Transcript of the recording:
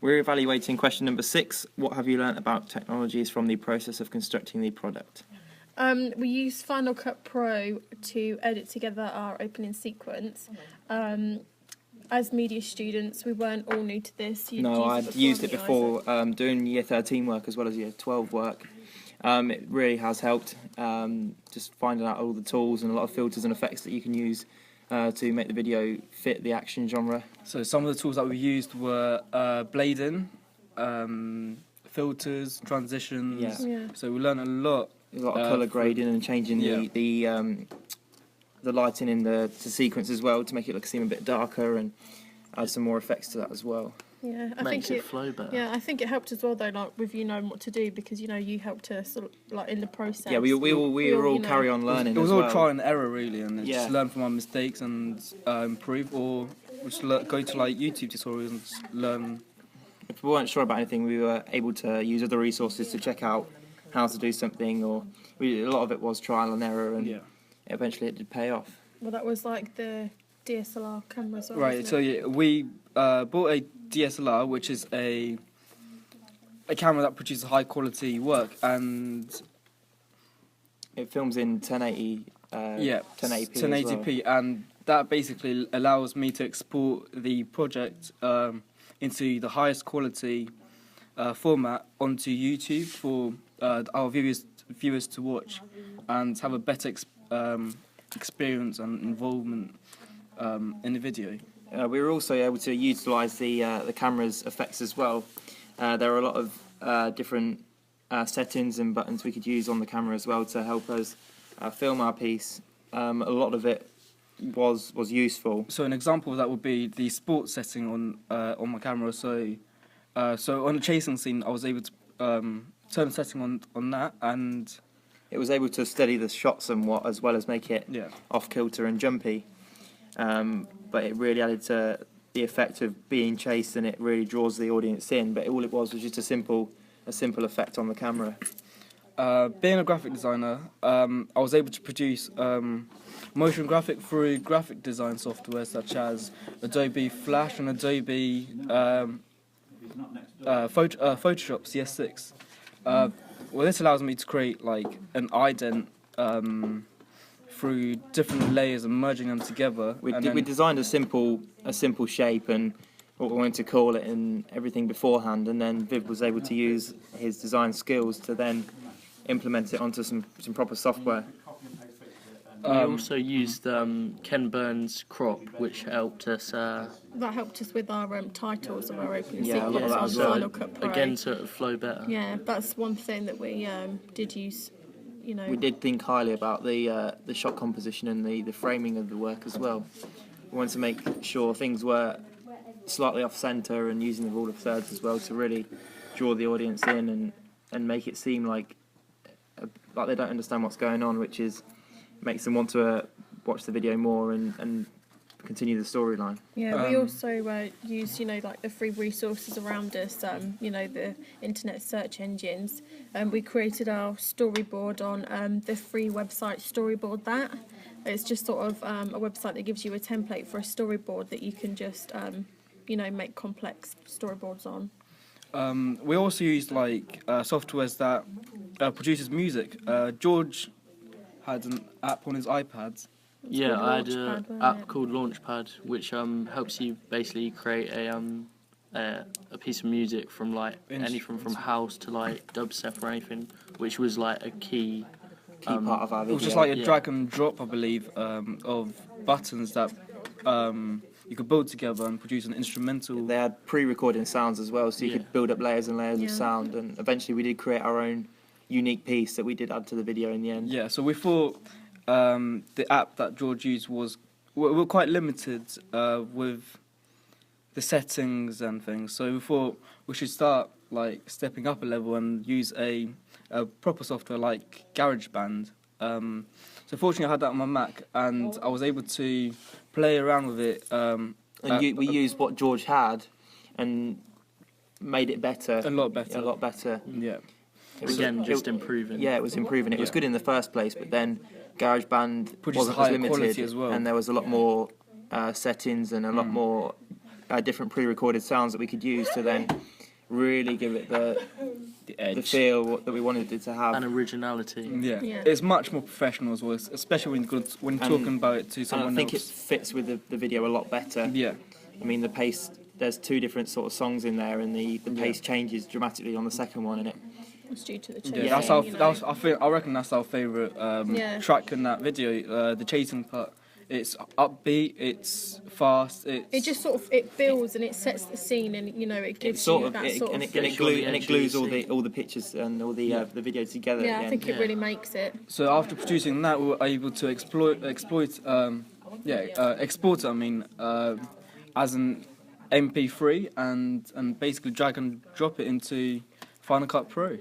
We're evaluating question number 6. What have you learnt about technologies from the process of constructing the product? We use Final Cut Pro to edit together our opening sequence. As media students, we weren't all new to this. I'd used it before doing year 13 work as well as year 12 work. It really has helped, just finding out all the tools and a lot of filters and effects that you can use to make the video fit the action genre. So some of the tools that we used were blading, filters, transitions. Yeah. So we learned a lot of colour grading and changing the lighting in the sequence as well to make it seem a bit darker and add some more effects to that as well. Yeah, I Makes think it flow better. Yeah, I think it helped as well though, like with you knowing what to do, because you helped us sort of like in the process. Yeah, we were all carry on learning. It was as all well. trial and error really, and just learn from our mistakes and improve, or just go to like YouTube tutorials and just learn. If we weren't sure about anything, we were able to use other resources to check out how to do something, or a lot of it was trial and error, and eventually it did pay off. Well, that was like the DSLR camera as well. Right, so yeah, we bought a DSLR, which is a camera that produces high quality work, and it films in 1080. 1080p, and that basically allows me to export the project into the highest quality format onto YouTube for our viewers to watch and have a better experience and involvement in the video. We were also able to utilise the camera's effects as well. There are a lot of different settings and buttons we could use on the camera as well to help us film our piece. A lot of it was useful. So an example of that would be the sports setting on my camera. So on the chasing scene, I was able to turn the setting on that, and it was able to steady the shot somewhat as well as make it off kilter and jumpy. But it really added to the effect of being chased, and it really draws the audience in. But all it was just a simple effect on the camera. Being a graphic designer, I was able to produce motion graphic through graphic design software such as Adobe Flash and Adobe Photoshop CS6. Well, this allows me to create like an ident through different layers and merging them together. We designed a simple shape and what we wanted to call it and everything beforehand, and then Viv was able to use his design skills to then implement it onto some proper software. We also used Ken Burns' crop, which helped us. That helped us with our titles of our opening a lot of that sequence as on well. Final Cut Pro. Again, to flow better. Yeah, that's one thing that we did use. We did think highly about the shot composition and the framing of the work as well. We wanted to make sure things were slightly off centre and using the rule of thirds as well to really draw the audience in and make it seem like they don't understand what's going on, which makes them want to watch the video more and continue the storyline. Yeah, we also use, like the free resources around us, the internet search engines. We created our storyboard on the free website Storyboard That. It's just sort of a website that gives you a template for a storyboard that you can just, make complex storyboards on. We also used like softwares that produces music. George had an app on his iPad. Yeah, I had an app called Launchpad, which helps you basically create a piece of music from like anything from house to like dubstep or anything, which was like a key part of our video. It was just like a drag and drop, I believe, of buttons that you could build together and produce an instrumental. They had pre-recording sounds as well, so you could build up layers and layers of sound, and eventually we did create our own unique piece that we did add to the video in the end. Yeah, so we thought the app that George used we're quite limited with the settings and things, so we thought we should start like stepping up a level and use a proper software like GarageBand. So fortunately I had that on my Mac and I was able to play around with it. We used what George had and made it better. A lot better. Yeah. Improving. Yeah, it was improving. It was good in the first place, but then GarageBand wasn't as limited, as well. And there was a lot more settings and a lot more different pre-recorded sounds that we could use to then really give it the edge. feel that we wanted it to have. And originality. Yeah. Yeah. It's much more professional as well, especially when you're talking about it to And someone I think else. it fits with the video a lot better. Yeah. I mean, the pace, there's 2 different sort of songs in there, and the pace changes dramatically on the second one, and It's due to the Yeah, chasing, that's our. you know. I reckon that's our favourite Yeah. track in that video. The chasing part. It's upbeat. It's fast. It just sort of it builds and it sets the scene, and you know it gives sort you of, that it, sort and of. it glues all the pictures and all the video together. Yeah, I again. think it really makes it. So after producing that, we were able to export it. I mean, as an MP3 and basically drag and drop it into Final Cut Pro.